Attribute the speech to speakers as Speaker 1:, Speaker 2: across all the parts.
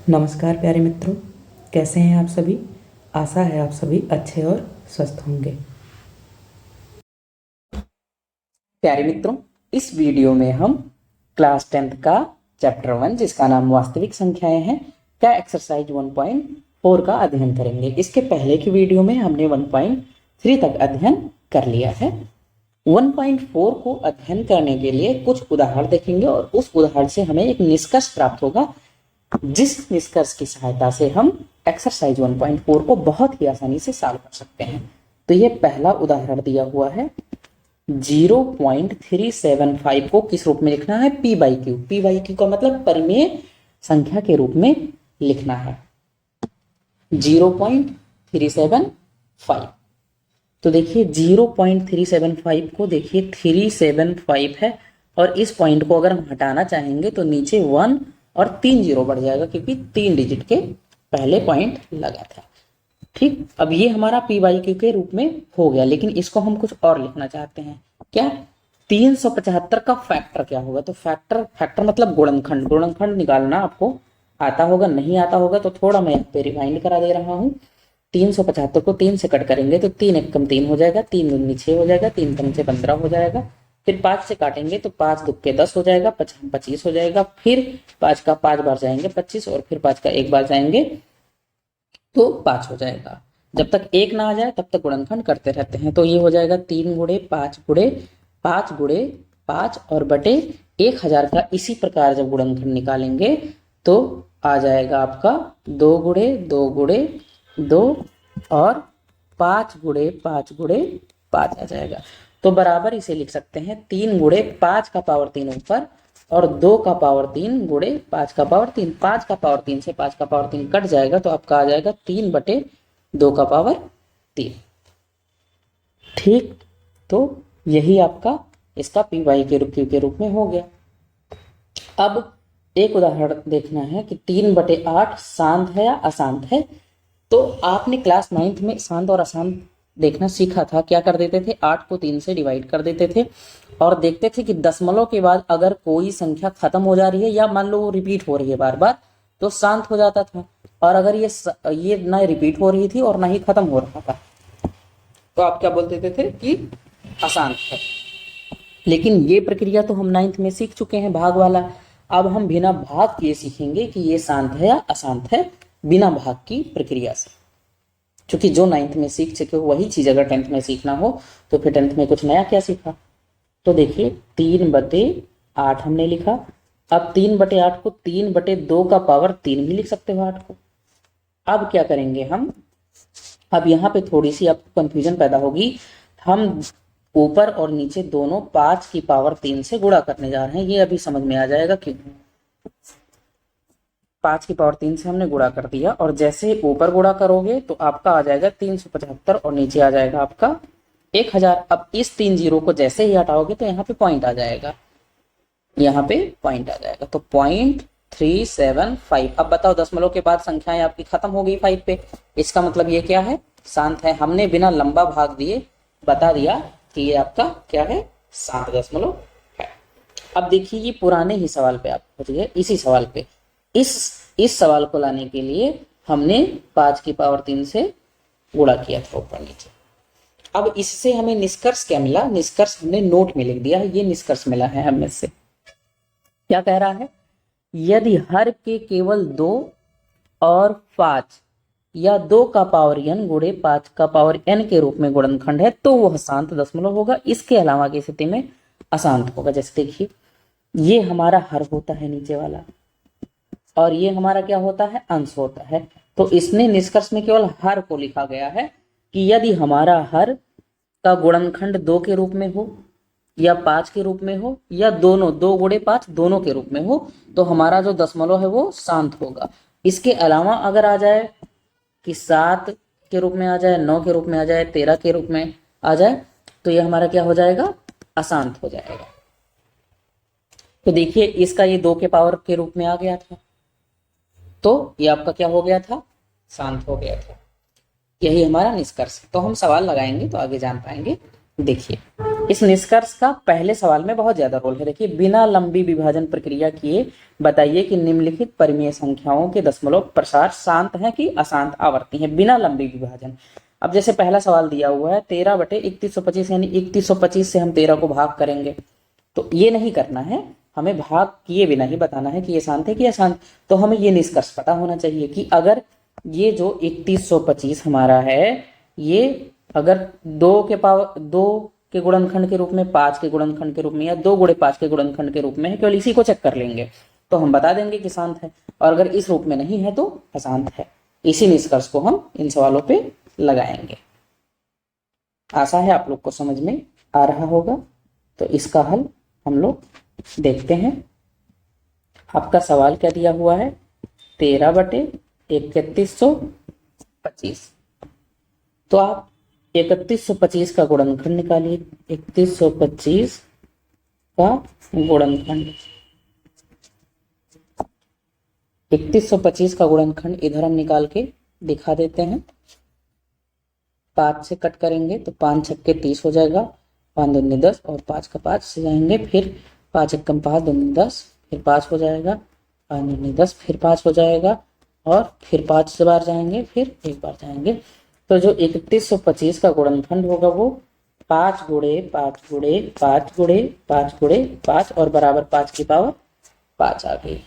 Speaker 1: नमस्कार प्यारे मित्रों, कैसे हैं आप सभी। आशा है आप सभी अच्छे और स्वस्थ होंगे। प्यारे मित्रों, इस वीडियो में हम क्लास 10th का चैप्टर 1 जिसका नाम वास्तविक संख्याएं हैं का एक्सरसाइज 1.4 का अध्ययन करेंगे। इसके पहले की वीडियो में हमने 1.3 तक अध्ययन कर लिया है। 1.4 को अध्ययन करने के लिए कुछ उदाहरण देखेंगे और उस उदाहरण से हमें एक निष्कर्ष प्राप्त होगा, जिस निष्कर्ष की सहायता से हम एक्सरसाइज 1.4 को बहुत ही आसानी से सॉल्व कर सकते हैं। तो ये पहला उदाहरण दिया हुआ है। 0.375 को किस रूप में लिखना है? p by Q. p by Q का मतलब परिमेय संख्या के रूप में लिखना है 0.375। तो देखिए 0.375 को देखिए 375 है और इस पॉइंट को अगर हम हटाना चाहेंगे तो नीचे 1 और 3 जीरो बढ़ जाएगा क्योंकि 3 डिजिट के पहले पॉइंट लगा था। ठीक, अब ये हमारा p बाई क्यू के रूप में हो गया, लेकिन इसको हम कुछ और लिखना चाहते हैं। क्या? 375 का फैक्टर क्या होगा? तो फैक्टर मतलब गुणनखंड। गुणनखंड निकालना आपको आता होगा, नहीं आता होगा तो थोड़ा मैं यहाँ पे रिमाइंड करा दे रहा हूँ। 375 को 3 से कट करेंगे तो 3 एक कम 3 हो जाएगा, 3 दूनी 6 हो जाएगा, 3 पंचे 15 हो जाएगा। फिर 5 से काटेंगे तो 5 दुक्के 10 हो जाएगा, 25 हो जाएगा। फिर 5 का 5 बार जाएंगे 25 और फिर 5 का 1 बार जाएंगे तो 5 हो जाएगा। जब तक 1 ना आ जाए तब तक गुणनखंड करते रहते हैं। तो ये हो जाएगा 3 गुणे 5 गुणे 5 गुणे 5 और बटे 1000 का इसी प्रकार जब गुणनखंड निकालेंगे तो आ जाएगा आपका 2 गुणे 2 गुणे 2 और 5 गुणे 5 गुणे 5 आ जाएगा। तो बराबर इसे लिख सकते हैं 3 गुणे 5 का पावर 3 ऊपर और 2 का पावर 3 गुणे 5 का पावर 3। 5 का पावर 3 से 5 का पावर 3 कट जाएगा तो आपका आ जाएगा 3 बटे 2 का पावर 3। ठीक, तो यही आपका इसका पी वाई के रूप में हो गया। अब एक उदाहरण देखना है कि 3/8 शांत है या अशांत है। तो आपने क्लास 9th में शांत और अशांत देखना सीखा था। क्या कर देते थे? 8 को 3 से डिवाइड कर देते थे और देखते थे कि दशमलव के बाद अगर कोई संख्या खत्म हो जा रही है या मान लो वो रिपीट हो रही है बार बार तो शांत हो जाता था, और अगर ये ना रिपीट हो रही थी और ना ही खत्म हो रहा था तो आप क्या बोल देते थे कि अशांत है। लेकिन ये प्रक्रिया तो हम 9th में सीख चुके हैं, भाग वाला। अब हम बिना भाग किए सीखेंगे कि ये शांत है या अशांत है, बिना भाग की प्रक्रिया से। क्योंकि जो 9th में सीख चुके हो वही चीज अगर 10th में सीखना हो तो फिर 10th में कुछ नया क्या सीखा। तो देखिए 3/8 हमने लिखा। अब 3/8 को 3/2 का पावर 3 भी लिख सकते हो 8 को। अब क्या करेंगे हम? अब यहाँ पे थोड़ी सी आपको कंफ्यूजन पैदा होगी। हम ऊपर और नीचे दोनों 5 की पावर 3 से गुणा करने जा रहे हैं। ये अभी समझ में आ जाएगा क्यों। 5 की पावर 3 से हमने गुणा कर दिया और जैसे ऊपर गुणा करोगे तो आपका आ जाएगा 375 और नीचे आ जाएगा आपका 1000। अब इस 3 जीरो को जैसे ही हटाओगे तो यहाँ पे पॉइंट आ जाएगा, यहाँ पे पॉइंट आ जाएगा। तो 0.375। अब बताओ दशमलव के बाद संख्याएं आपकी खत्म हो गई 5 पे। इसका मतलब ये क्या है? शांत है। हमने बिना लंबा भाग दिए बता दिया कि ये आपका क्या है? शांत दशमलव है। अब देखिए ये पुराने ही सवाल पे आप पहुंच गए, इसी सवाल पे। इस सवाल को लाने के लिए हमने 5 की पावर 3 से गुणा किया था ऊपर नीचे। अब इससे हमें निष्कर्ष क्या मिला? निष्कर्ष हमने नोट में लिख दिया है। ये निष्कर्ष मिला है हमें से। क्या कह रहा है? यदि हर के केवल 2 और 5 या 2 का पावर n गुणे 5 का पावर n के रूप में गुणनखंड है तो वह शांत दशमलव होगा। इसके अलावा की स्थिति में अशांत होगा। जैसे देखिए ये हमारा हर होता है नीचे वाला और ये हमारा क्या होता है? अंश होता है। तो इसने निष्कर्ष में केवल हर को लिखा गया है कि यदि हमारा हर का गुणनखंड 2 के रूप में हो या 5 के रूप में हो या दोनों 2 गुणे 5 दोनों के रूप में हो तो हमारा जो दशमलव है वो शांत होगा। इसके अलावा अगर आ जाए कि 7 के रूप में आ जाए, 9 के रूप में आ जाए, 13 के रूप में आ जाए तो ये हमारा क्या हो जाएगा? अशांत हो जाएगा। तो देखिए इसका ये 2 के पावर के रूप में आ गया था तो ये आपका क्या हो गया था? शांत हो गया था। यही हमारा निष्कर्ष। तो हम सवाल लगाएंगे तो आगे जान पाएंगे देखिए इस निष्कर्ष का पहले सवाल में बहुत ज्यादा रोल है। देखिए बिना लंबी विभाजन प्रक्रिया किए बताइए कि निम्नलिखित परिमेय संख्याओं के दशमलव प्रसार शांत है कि अशांत आवर्ती है बिना लंबी विभाजन। अब जैसे पहला सवाल दिया हुआ है 13/3125 यानी 3125 से हम 13 को भाग करेंगे, तो ये नहीं करना है, हमें भाग किए बिना ही बताना है कि ये शांत है कि अशांत। तो हमें ये निष्कर्ष पता होना चाहिए कि अगर ये जो 3125 हमारा है, ये अगर 2 के गुणनखंड के रूप में, 5 के गुणनखंड के रूप में, या 2 × 5 के गुणनखंड के रूप में है, केवल इसी को चेक कर लेंगे तो हम बता देंगे कि शांत है, और अगर इस रूप में नहीं है तो अशांत है। इसी निष्कर्ष को हम इन सवालों पे लगाएंगे। आशा है आप लोग को समझ में आ रहा होगा। तो इसका हल हम लोग देखते हैं। आपका सवाल क्या दिया हुआ है, 13/3125। तो आप 3125 का गुणनखंड निकालिए। 3125 का गुणनखंड, 3125 का गुणनखंड इधर हम निकाल के दिखा देते हैं। 5 से कट करेंगे तो 5 छक्के 30 हो जाएगा, 5 दूनी 10 और 5 का 5 से जाएंगे, फिर 5 एकम 5 दूनी 10, फिर 5 हो जाएगा, 5 दूनी 10, फिर 5 हो जाएगा, और फिर 5 बार जाएंगे, फिर एक बार जाएंगे। तो जो 3125 का गुणनखंड होगा वो 5 × 5 × 5 × 5 × 5 और बराबर 5 की पावर 5 आ गई।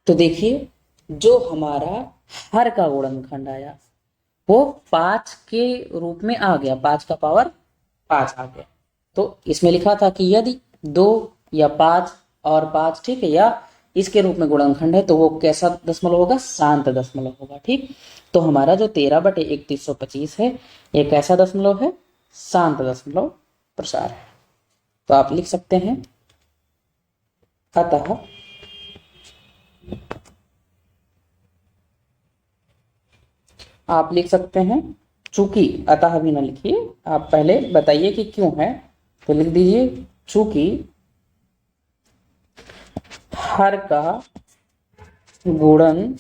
Speaker 1: तो देखिए जो हमारा हर का गुणनखंड आया वो 5 के रूप में आ गया, 5 का पावर 5 आ गया। तो इसमें लिखा था कि यदि 2 या 5 और 5, ठीक है, या इसके रूप में गुणनखंड है तो वो कैसा दशमलव होगा, शांत दशमलव होगा। ठीक, तो हमारा जो 13/3125 है ये कैसा दशमलव है, शांत दशमलव प्रसार है। तो आप लिख सकते हैं अतः आप लिख सकते हैं चूंकि, अतः भी ना लिखिए, आप पहले बताइए कि क्यों है, तो लिख दीजिए चूंकि हर का गुणनखंड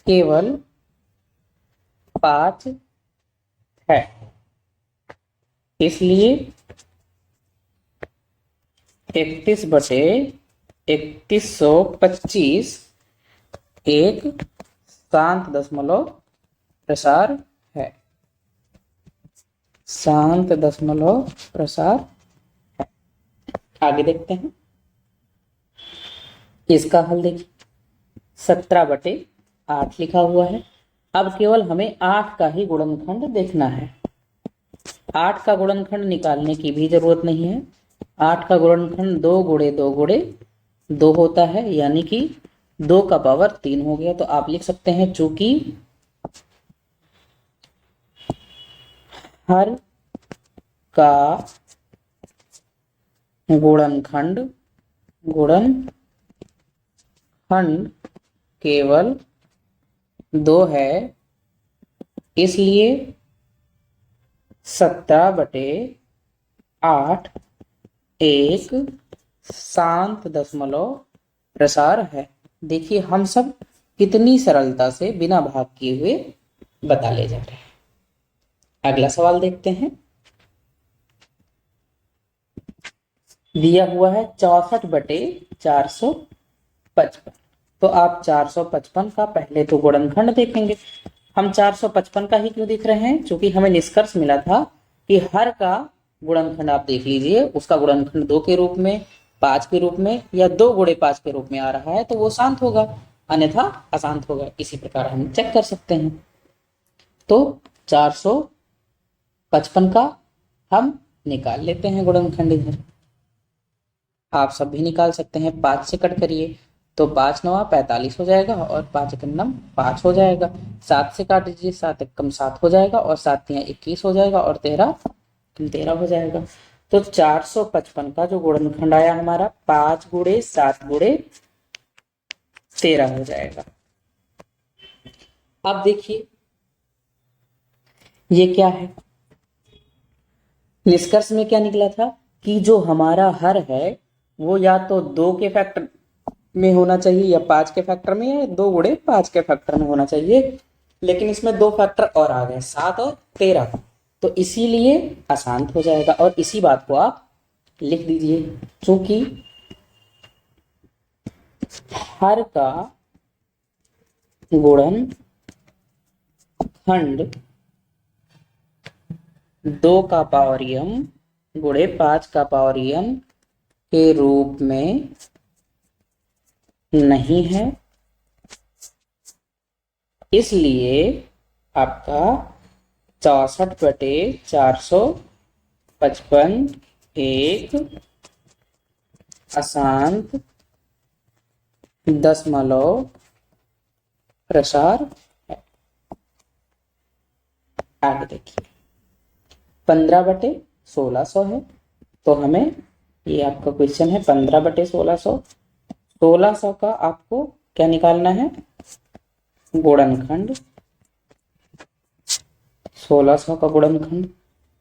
Speaker 1: केवल 5 है, इसलिए 31/3125 एक शांत दशमलव प्रसार है, शांत दशमलव प्रसार है। आगे देखते हैं इसका हल। देखिए 17/8 लिखा हुआ है। अब केवल हमें 8 का ही गुणनखंड देखना है। 8 का गुणनखंड निकालने की भी जरूरत नहीं है। 8 का गुणनखंड 2 × 2 × 2 होता है, यानी कि 2 का पावर 3 हो गया। तो आप लिख सकते हैं चूंकि हर का गुणनखंड केवल 2 है, इसलिए 17/8 एक शांत दशमलव प्रसार है। देखिए हम सब कितनी सरलता से बिना भाग किए हुए बता ले जा रहे हैं। अगला सवाल देखते हैं। दिया हुआ है 64/455। तो आप 455 का पहले तो गुणनखंड देखेंगे। हम 455 का ही क्यों देख रहे हैं, क्योंकि हमें निष्कर्ष मिला था कि हर का गुणनखंड आप देख लीजिए, उसका गुणनखंड 2 के रूप में, 5 के रूप में, या 2 × 5 के रूप में आ रहा है तो वो शांत होगा, अन्यथा अशांत होगा। इसी प्रकार हम चेक कर सकते हैं। तो 455 का हम निकाल लेते हैं गुणनखंड इधर। आप सब भी निकाल सकते हैं। 5 से कट करिए तो 5 9 45 हो जाएगा, और 5 एकम 5 हो जाएगा। 7 से काट दीजिए, 7 एकम 7 हो जाएगा, और 7 तिया 21 हो जाएगा, और 13 हो जाएगा। तो 455 का जो गुणनखंड आया हमारा 5 × 7 × 13 हो जाएगा। अब देखिए ये क्या है, निष्कर्ष में क्या निकला था कि जो हमारा हर है वो या तो 2 के फैक्टर में होना चाहिए, या 5 के फैक्टर में, या 2 × 5 के फैक्टर में होना चाहिए। लेकिन इसमें दो फैक्टर और आ गए, 7 और 13, तो इसीलिए अशांत हो जाएगा। और इसी बात को आप लिख दीजिए, चूंकि हर का गुणनखंड 2 का पावर m गुणे 5 का पावर n के रूप में नहीं है, इसलिए आपका 64/455 एक अशांत दशमलव प्रसार है। आगे देखिए, 15/1600 है, तो हमें ये आपका क्वेश्चन है 15/1600। 1600 का आपको क्या निकालना है, गुणनखंड। 1600 का गुणनखंड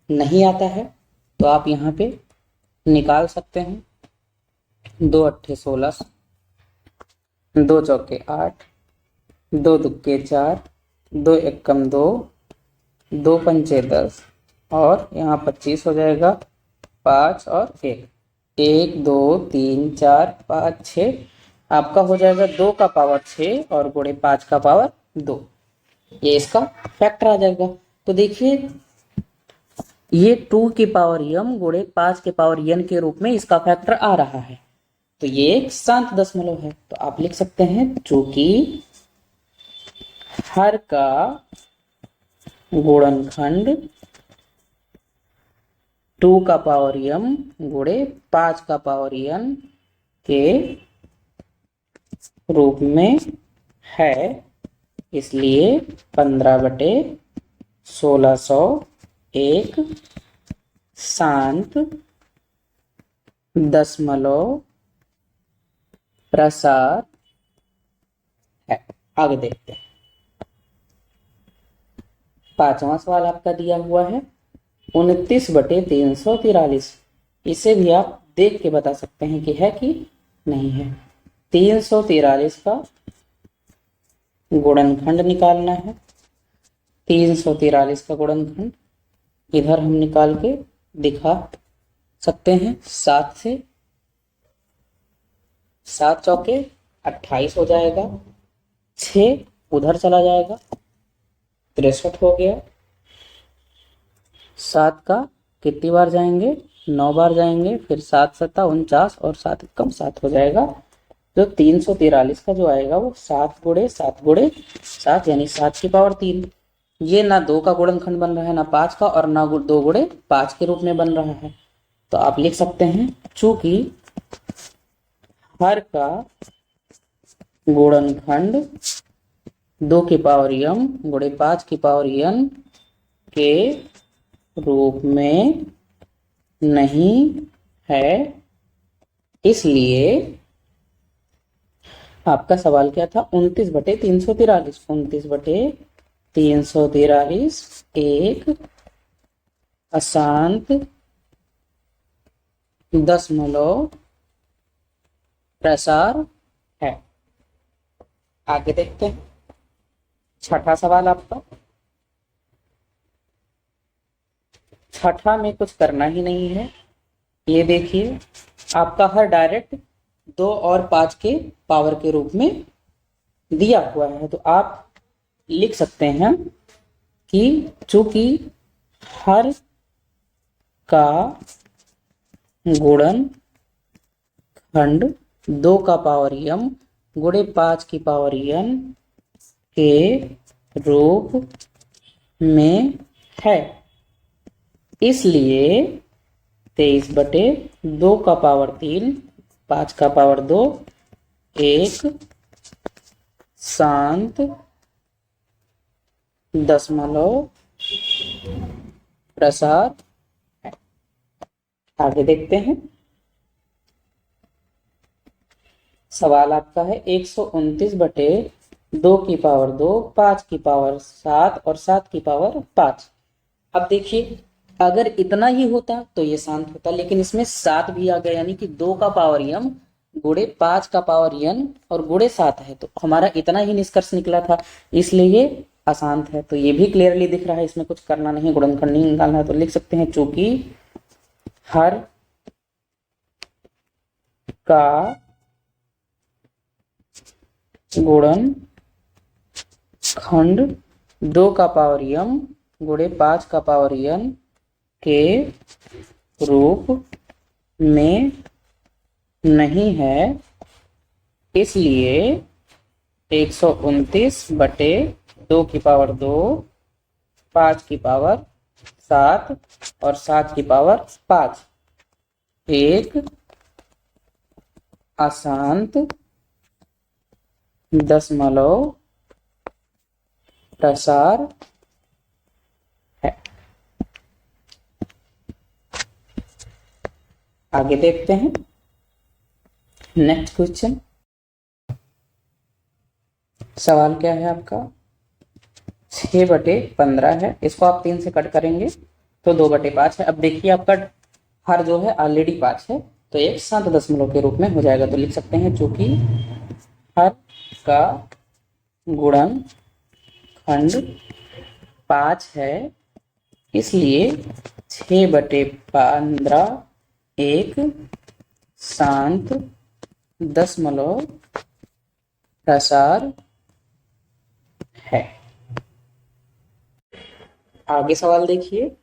Speaker 1: नहीं आता है तो आप यहाँ पे निकाल सकते हैं। 2 अट्ठे 16, 2 चौके 8, 2 दुक्के 4, 2 एकम 2, 2 पंचे 10, और यहाँ 25 हो जाएगा, 5 और 1, 1 2 3 4 5 6, आपका हो जाएगा 2 का पावर 6 और गुणे 5 का पावर 2, ये इसका फैक्टर आ जाएगा। तो देखिए ये 2 की पावर m गुणे 5 के पावर n के रूप में इसका फैक्टर आ रहा है, तो ये एक शांत दशमलव है। तो आप लिख सकते हैं, चूंकि हर का गुणनखंड 2 का पावर m गुणे 5 का पावर n के रूप में है, इसलिए 15/1600 एक शांत दशमलव प्रसार है। आगे देखते हैं, 5वां सवाल आपका दिया हुआ है 29/343। इसे भी आप देख के बता सकते हैं कि है कि नहीं है। 343 का गुणनखंड निकालना है। 343 का गुणनखंड इधर हम निकाल के दिखा सकते हैं। 7 से 7 चौके 28 हो जाएगा, 6 उधर चला जाएगा, 63 हो गया। 7 का कितनी बार जाएंगे, 9 बार जाएंगे, फिर 7 7 49 और 7 कम 7 हो जाएगा। जो 343 का जो आएगा वो 7 गुणे 7 गुणे 7 यानी 7 की पावर 3। ये ना 2 का गुणनखंड बन रहा है, ना 5 का, और ना 2 गुणे 5 के रूप में बन रहा है। तो आप लिख सकते हैं, चूंकि हर का गुणनखंड 2 की पावर m गुणे 5 की पावर n के रूप में नहीं है, इसलिए आपका सवाल क्या था, 29/343। 29/343 एक अशांत दशमलव प्रसार है। आगे देखते हैं, 6ठा सवाल आपका। 6ठा में कुछ करना ही नहीं है। ये देखिए, आपका हर डायरेक्ट 2 और 5 के पावर के रूप में दिया हुआ है, तो आप लिख सकते हैं कि चूंकि हर का गुणनखंड 2 का पावर m गुणे 5 की पावर n के रूप में है, इसलिए 23/2 का पावर 3 5 का पावर 2 एक शांत दशमलव प्रसार है। आगे देखते हैं, सवाल आपका है 129/2 की पावर 2 5 की पावर 7 और 7 की पावर 5। अब देखिए, अगर इतना ही होता तो ये शांत होता, लेकिन इसमें 7 भी आ गया, यानी कि 2 का पावर m गुणे 5 का पावर n और गुणे 7 है, तो हमारा इतना ही निष्कर्ष निकला था, इसलिए अशांत है, तो ये भी क्लियरली दिख रहा है, इसमें कुछ करना नहीं, गुणनखंड नहीं निकालना है, तो लिख सकते हैं चूंकि हर का गुणनखंड 2 का पावर m गुणे 5 का पावर n के रूप में नहीं है, इसलिए 129 बटे 2 की पावर 2, 5 की पावर 7 और 7 की पावर 5 एक अशांत दशमलव प्रसार है। आगे देखते हैं नेक्स्ट क्वेश्चन। सवाल क्या है आपका, 6/15 है, इसको आप 3 से कट करेंगे तो 2/5 है। अब देखिए आपका हर जो है ऑलरेडी 5 है, तो एक 7 दशमलव के रूप में हो जाएगा, तो लिख सकते हैं चूंकि हर का गुणनखंड 5 है, इसलिए 6/15 एक शांत दशमलव प्रसार है। आगे सवाल देखिए,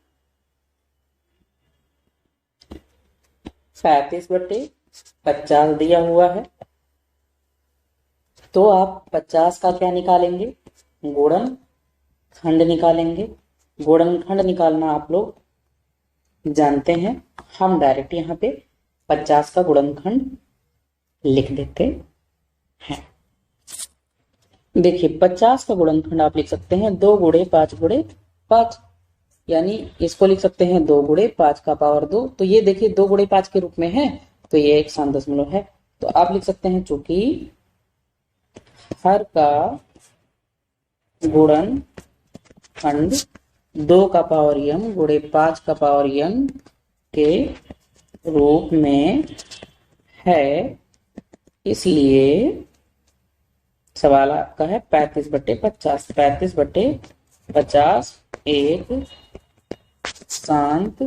Speaker 1: 37/50 दिया हुआ है, तो आप 50 का क्या निकालेंगे, गुणनखंड निकालेंगे। गुणनखंड निकालना आप लोग जानते हैं, हम डायरेक्ट यहाँ पे 50 का गुणनखंड लिख देते हैं। देखिए 50 का गुणनखंड आप लिख सकते हैं 2 गुणे 5 गुणे 5, यानी इसको लिख सकते हैं 2 गुणे 5 का पावर 2, तो ये देखिए 2 गुणे 5 के रूप में है, तो ये एक 7 दशमलव है, तो आप लिख सकते हैं चूंकि हर का गुणनखंड 2 का पावर m गुणे 5 का पावर n के रूप में है, इसलिए सवाल आपका है 35/50। 35/50 एक शांत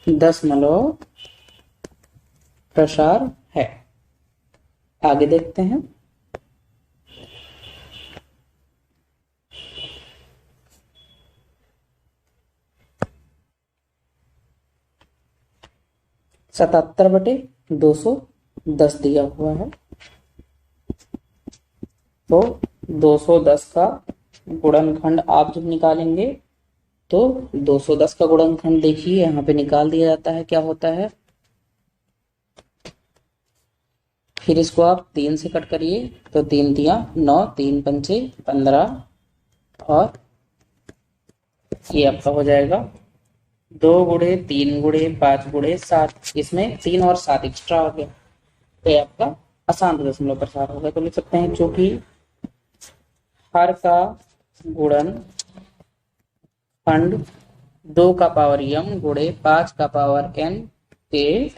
Speaker 1: दशमलव प्रसार है। आगे देखते हैं, सतहत्तर बटे 210 दिया हुआ है, तो 210 का गुणनखंड आप जब निकालेंगे तो 210 का गुणनखंड देखिए यहाँ पे निकाल दिया जाता है, क्या होता है, फिर इसको आप 3 से कट करिए, तो 3 तिया 9, 3 पंचे 15 और ये आपका हो जाएगा 2 गुणे 3 गुणे 5 गुणे 7, इसमें 3 और 7 एक्स्ट्रा हो गया, तो ये आपका अशांत दशमलव प्रसार हो गया। तो लिख सकते हैं चूंकि हर का गुणनखंड 2 का पावर m गुणे 5 का पावर n के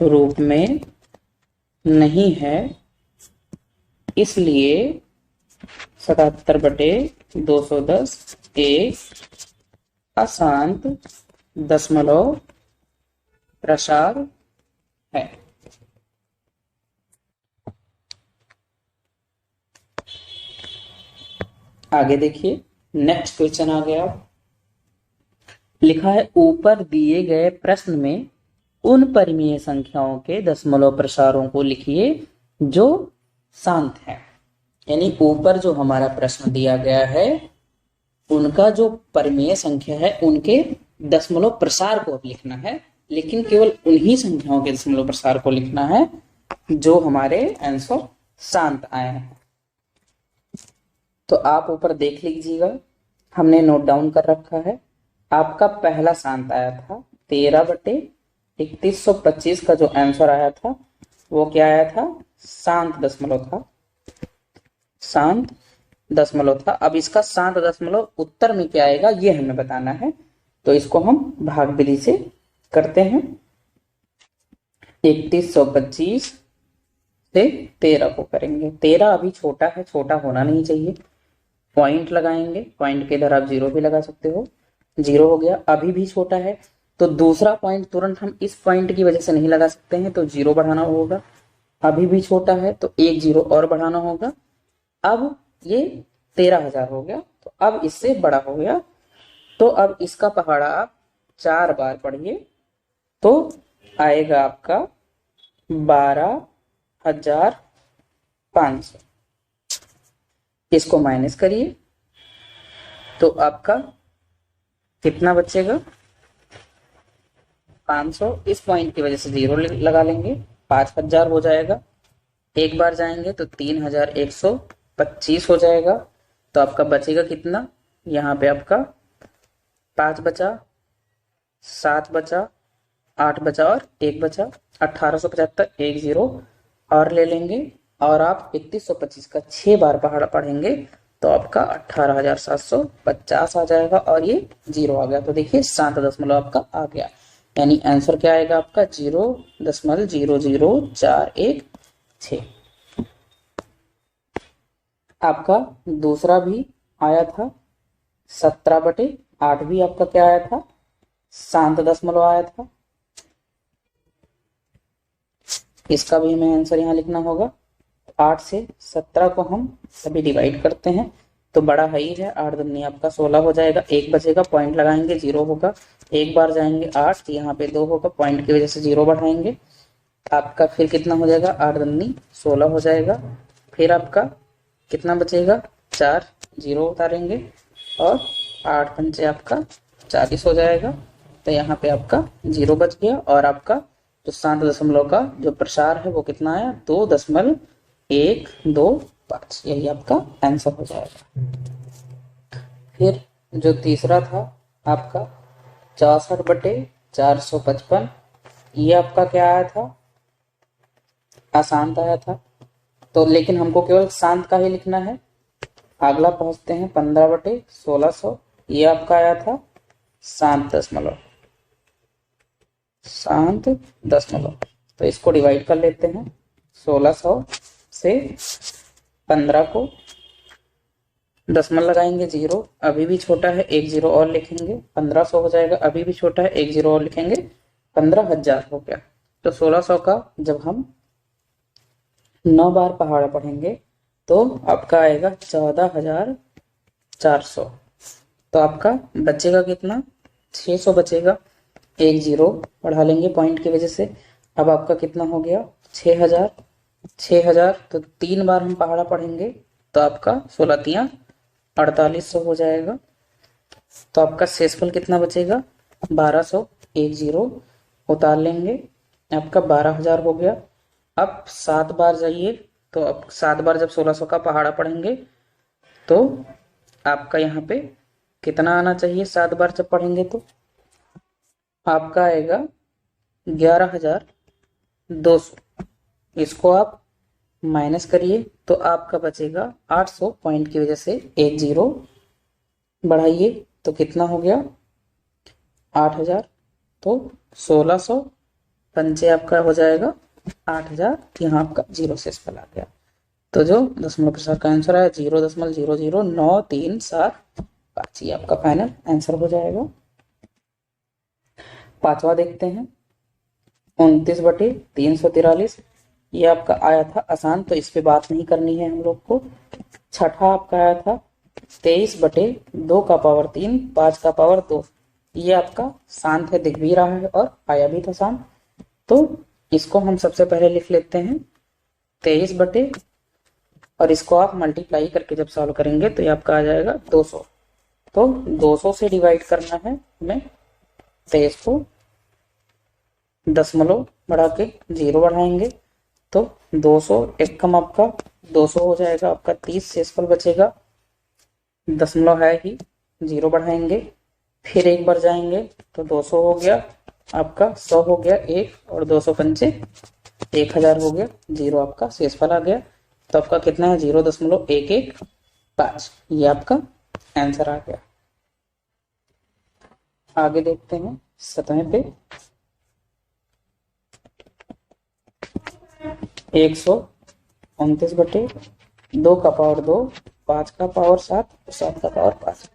Speaker 1: रूप में नहीं है, इसलिए 77/210 एक अशांत दशमलव प्रसार है। आगे देखिए नेक्स्ट क्वेश्चन आ गया, लिखा है ऊपर दिए गए प्रश्न में उन परिमेय संख्याओं के दशमलव प्रसारों को लिखिए जो शांत है। यानी ऊपर जो हमारा प्रश्न दिया गया है उनका जो परिमेय संख्या है उनके दशमलव प्रसार को लिखना है, लेकिन केवल उन्हीं संख्याओं के दशमलव प्रसार को लिखना है जो हमारे आंसर शांत आए हैं। तो आप ऊपर देख लीजिएगा, हमने नोट डाउन कर रखा है। आपका पहला शांत आया था 13/3125 का जो आंसर आया था वो क्या आया था, शांत दशमलव था, शांत दशमलव था। अब इसका शांत दशमलव उत्तर में क्या आएगा ये हमें बताना है, तो इसको हम भाग विधि से करते हैं। 3125 से 13 को करेंगे। 13 अभी छोटा है, छोटा होना नहीं चाहिए। पॉइंट लगाएंगे, पॉइंट के इधर आप जीरो भी लगा सकते हो। जीरो हो गया, अभी भी छोटा है तो दूसरा पॉइंट तुरंत हम इस पॉइंट की वजह से नहीं लगा सकते हैं, तो जीरो बढ़ाना होगा। अभी भी छोटा है तो एक जीरो और बढ़ाना होगा। अब ये 13,000 हो गया, तो अब इससे बड़ा हो गया, तो अब इसका पहाड़ा आप 4 बार पढ़िए तो आएगा आपका 12,500। इसको माइनस करिए तो आपका कितना बचेगा, 500। इस पॉइंट की वजह से जीरो लगा लेंगे, 5,000 हो जाएगा। एक बार जाएंगे तो 3,125 हो जाएगा। तो आपका बचेगा कितना, यहाँ पे आपका 5 बचा, 7 बचा, 8 बचा और 1 बचा, 1875। एक जीरो और ले लेंगे और आप 3125 का 6 बार पहाड़ा पढ़ेंगे तो आपका 18,750 आ जाएगा और ये जीरो आ गया। तो देखिए 7 दशमलव आपका आ गया, यानी आंसर क्या आएगा आपका 0.00416। आपका दूसरा भी आया था 17/8 भी आपका क्या आया था, 7 दशमलव आया था। इसका भी हमें आंसर यहाँ लिखना होगा। 8 से 17 को हम सभी डिवाइड करते हैं तो बड़ा है ही है, 8 दूनी आपका 16 हो जाएगा। एक बचेगा, पॉइंट लगाएंगे, जीरो होगा। एक बार जाएंगे 8, यहाँ पे 2 होगा, पॉइंट की वजह से जीरो बढ़ाएंगे। आपका फिर कितना हो जाएगा, 8 दूनी 16 हो जाएगा। फिर आपका कितना बचेगा, 4 जीरो उतारेंगे और 8 पंचे आपका 40 हो जाएगा। तो यहाँ पे आपका जीरो बच गया और आपका जो 7 दशमलव का जो प्रसार है वो कितना आया, 2.125। यही आपका आंसर हो जाएगा। फिर जो तीसरा था आपका 64/455, ये आपका क्या आया था, आसान आया था। तो लेकिन हमको केवल शांत का ही लिखना है। अगला पहुंचते हैं 15/1600, ये आपका आया था 7 दशमलव। तो इसको डिवाइड कर लेते हैं। 1600 से 15 को दशमलव लगाएंगे, जीरो अभी भी छोटा है, एक जीरो और लिखेंगे, 1500 हो जाएगा। अभी भी छोटा है, एक जीरो और लिखेंगे, 15,000 हो गया। तो 1600 का जब हम 9 बार पहाड़ा पढ़ेंगे तो आपका आएगा 14,400। तो आपका बचेगा कितना, 600 बचेगा। एक जीरो बढ़ा लेंगे पॉइंट की वजह से, अब आपका कितना हो गया, 6,000। 6,000 तो 3 बार हम पहाड़ा पढ़ेंगे तो आपका 16 4800 हो जाएगा। तो आपका शेषफल कितना बचेगा, 1200। एक जीरो उतार लेंगे, आपका 12,000 हो गया। अब 7 बार जाइए तो अब 7 बार जब 1600 का पहाड़ा पढ़ेंगे तो आपका यहाँ पे कितना आना चाहिए, 7 बार जब पढ़ेंगे तो आपका आएगा 11,200। इसको आप माइनस करिए तो आपका बचेगा 800। पॉइंट की वजह से एक जीरो बढ़ाइए तो कितना हो गया, 8,000। तो 1600 पंचे आपका हो जाएगा 8,000। यहाँ आपका जीरो शेषफल आ गया। तो जो दशमलव प्रसार का आंसर आया 0.00937 ये आपका फाइनल आंसर हो जाएगा। पांचवा देखते हैं 29/343, ये आपका आया था आसान, तो इस पे बात नहीं करनी है हम लोग को। छठा आपका आया था 23/2 का पावर 3 5 का पावर 2, ये आपका शांत है, दिख भी रहा है और आया भी था शांत। तो इसको हम सबसे पहले लिख लेते हैं 23 और इसको आप मल्टीप्लाई करके जब सॉल्व करेंगे तो ये आपका आ जाएगा 200। तो 200 से डिवाइड करना है हमें, 23 को दशमलव बढ़ा के जीरो बढ़ाएंगे तो 200 एक कम आपका 200 हो जाएगा। आपका 30 शेषफल बचेगा, दशमलव है ही, जीरो बढ़ाएंगे, फिर एक बार जाएंगे तो 200 हो गया आपका, 100 हो गया एक, और 200 पंचे 1,000 हो गया, जीरो आपका शेषफल आ गया। तो आपका कितना है 0.115, ये आपका आंसर आ गया। आगे देखते हैं 7वें पे 100 29/2 का पावर 2, 5 का पावर 7, 7 का पावर 5।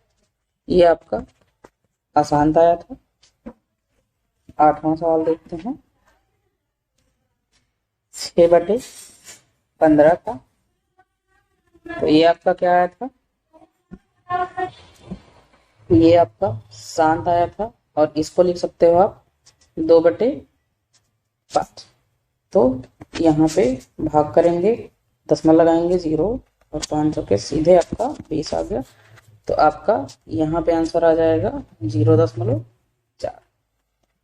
Speaker 1: ये आपका आसान आया था। 8वां सवाल देखते हैं। 6/15 का, तो ये आपका क्या आया था, ये आपका शांत आया था, और इसको लिख सकते हो आप 2/5। तो यहाँ पे भाग करेंगे, दशमलव लगाएंगे 0 और 5 के सीधे आपका 20 आ गया। तो आपका यहाँ पे आंसर आ जाएगा 0.4।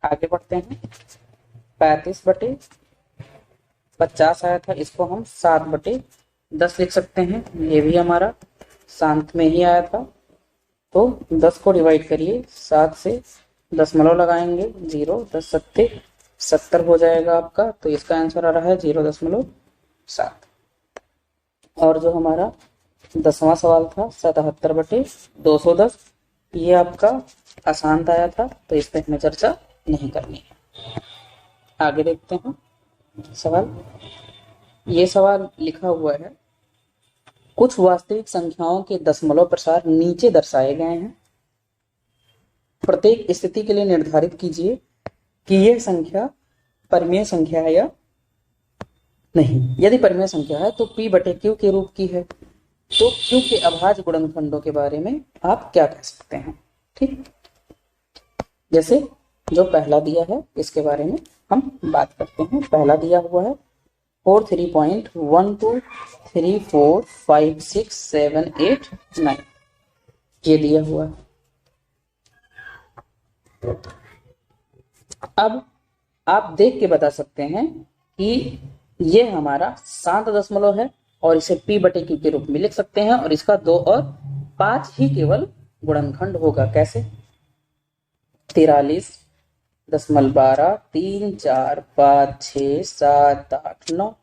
Speaker 1: आगे बढ़ते हैं। 35/50 आया था, इसको हम 7/10 लिख सकते हैं। ये भी हमारा शांत में ही आया था। तो 10 को डिवाइड करिए 7 से, दशमलव लगाएंगे 0, 10 सत्ते 70 हो जाएगा आपका। तो इसका आंसर आ रहा है 0.7। और जो हमारा 10वां सवाल था 77/210, ये आपका आसान आया था, तो इस पर हमें चर्चा नहीं करनी है। आगे देखते हैं सवाल। ये सवाल लिखा हुआ है, कुछ वास्तविक संख्याओं के दशमलव प्रसार नीचे दर्शाए गए हैं। प्रत्येक स्थिति के लिए निर्धारित कीजिए कि यह संख्या परिमेय संख्या है या नहीं। यदि परिमेय संख्या है तो P/Q के रूप की है। तो Q के अभाज्य गुणनखंडों के बारे में आप क्या कह सकते हैं। ठीक, जैसे जो पहला दिया है इसके बारे में हम बात करते हैं। पहला दिया हुआ है 43.12345678 ये दिया हुआ है। अब आप देख के बता सकते हैं कि ये हमारा शांत दशमलव है, और इसे P/Q के रूप में लिख सकते हैं, और इसका 2 और 5 ही केवल गुणनखंड होगा। कैसे? 43.12 3 4 5 6 7 8 9।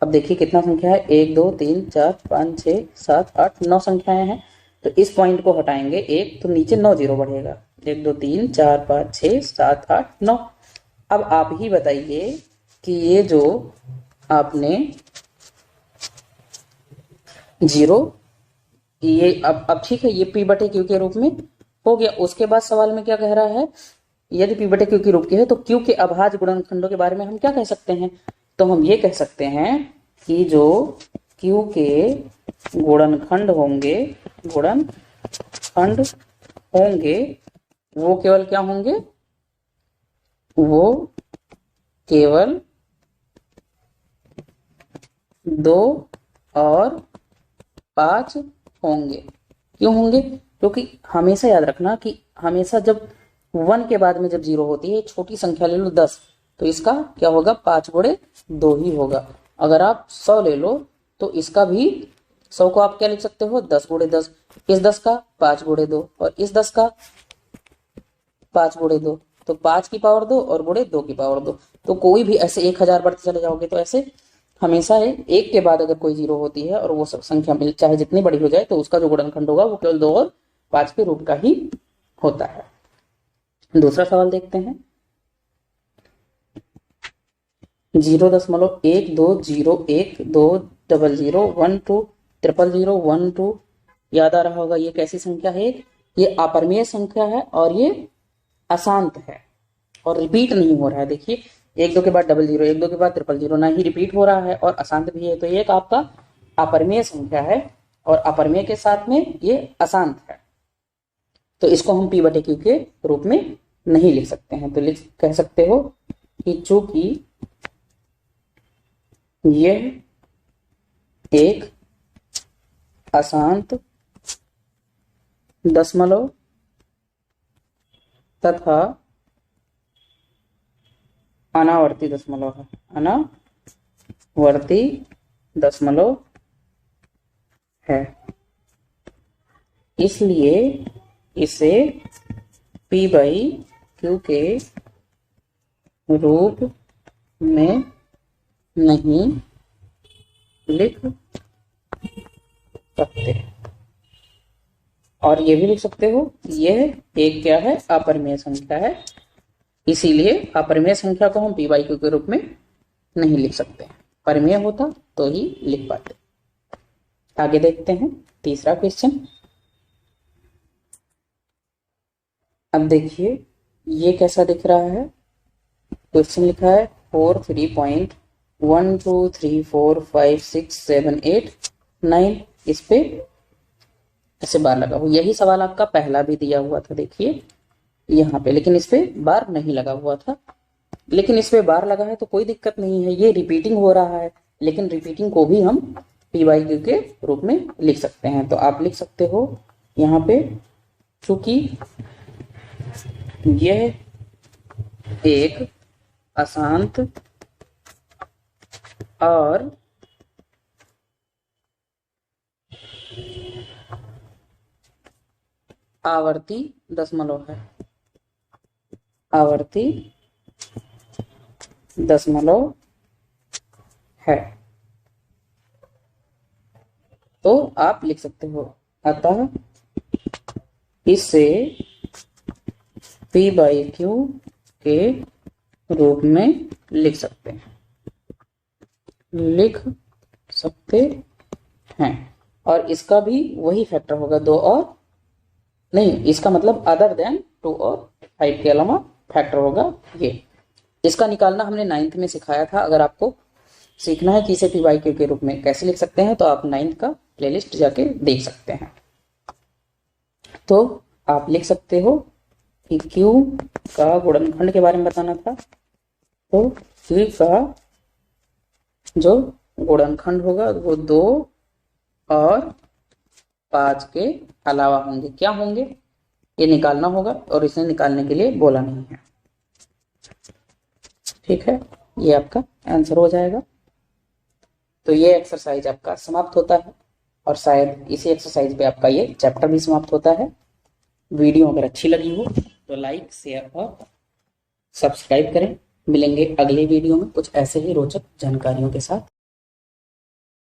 Speaker 1: अब देखिए कितना संख्या है, 1 2 3 4 5 6 7 8 9 संख्याएं हैं। तो इस पॉइंट को हटाएंगे 1, तो नीचे 9 जीरो बढ़ेगा। 1 2 3 4 5 6 7 8 9। अब आप ही बताइए कि ये जो आपने 0, ये अब ठीक है, ये P/Q के रूप में हो गया। उसके बाद सवाल में क्या कह रहा है, यदि P/Q के रूप की है तो Q के अभाज्य गुणनखंडों के बारे में हम क्या कह सकते हैं। तो हम ये कह सकते हैं कि जो Q के गुणनखंड होंगे वो केवल क्या होंगे, वो केवल 2 और 5 होंगे। क्यों होंगे? क्योंकि हमेशा याद रखना कि हमेशा जब 1 के बाद में जब 0 होती है, छोटी संख्या ले लो 10, तो इसका क्या होगा, 5 गुणे 2 ही होगा। अगर आप 100 ले लो तो इसका भी 100 को आप क्या लिख सकते हो, 10 गुणे 10। इस 10 का 5 गुणे 2, और इस 10 का 5 गुणे 2, तो 5 की पावर 2 और गुणे 2 की पावर 2। तो कोई भी ऐसे 1000 बढ़ते चले जाओगे तो ऐसे हमेशा है, 1 के बाद अगर कोई 0 होती है और वो सब संख्या मिल चाहे जितनी बड़ी हो जाए, तो उसका जो गुणनखंड होगा वो केवल 2 और 5 के रूप का ही होता है। दूसरा सवाल देखते हैं। 0.120120120012 याद आ रहा होगा ये कैसी संख्या है, ये अपरिमेय संख्या है और ये अशांत है और रिपीट नहीं हो रहा है। देखिए 1 2 के बाद 00, 1 2 के बाद 000 ना ही रिपीट हो रहा है और अशांत भी है। तो ये एक आपका अपरिमेय संख्या है और अपरिमेय के साथ में ये अशांत है, तो इसको हम P/Q के रूप में नहीं लिख सकते हैं। तो कह सकते हो कि चूंकि यह एक अशांत दशमलव तथा अनावर्ती दशमलव है, अनावर्ती दशमलव है, इसलिए इसे P/Q के रूप में नहीं लिख सकते। और ये भी लिख सकते हो यह एक क्या है, अपरिमेय संख्या है, इसीलिए अपरिमेय संख्या को हम P/Q के रूप में नहीं लिख सकते। परिमेय होता तो ही लिख पाते। आगे देखते हैं तीसरा क्वेश्चन। अब देखिए ये कैसा दिख रहा है। क्वेश्चन लिखा है 4 3.1 2 3 4 5 6 7 8 9। इस पे ऐसे बार लगा हुआ। यही सवाल आपका पहला भी दिया हुआ था, देखिए यहाँ पे, लेकिन इस पे बार नहीं लगा हुआ था। लेकिन इस पे बार लगा है तो कोई दिक्कत नहीं है, ये रिपीटिंग हो रहा है, लेकिन रिपीटिंग को भी हम पी बाई क्यू के रूप में लिख सकते हैं। तो आप लिख सकते हो यहाँ पे, चूंकि यह एक अशांत और आवर्ती दशमलव है, आवर्ती दशमलव है, तो आप लिख सकते हो। अतः इसे पी बाई क्यू के रूप में लिख सकते हैं, लिख सकते हैं। और इसका भी वही फैक्टर होगा, 2 और नहीं, इसका मतलब अदर देन 2 और 5 के अलावा फैक्टर होगा ये। इसका निकालना हमने 9th में सिखाया था। अगर आपको सीखना है कि इसे पी बाई क्यू के रूप में कैसे लिख सकते हैं तो आप 9th का प्लेलिस्ट जाके देख सकते हैं। तो आप लिख सकते हो कि क्यू का गुणनखंड के बारे में बताना था, तो क्यू का जो गुणनखंड होगा वो 2 और 5 के अलावा होंगे। क्या होंगे ये निकालना होगा, और इसे निकालने के लिए बोला नहीं है। ठीक है, ये आपका आंसर हो जाएगा। तो ये एक्सरसाइज आपका समाप्त होता है, और शायद इसी एक्सरसाइज पे आपका ये चैप्टर भी समाप्त होता है। वीडियो अगर अच्छी लगी हो तो लाइक, शेयर और सब्सक्राइब करें। मिलेंगे अगले वीडियो में कुछ ऐसे ही रोचक जानकारियों के साथ।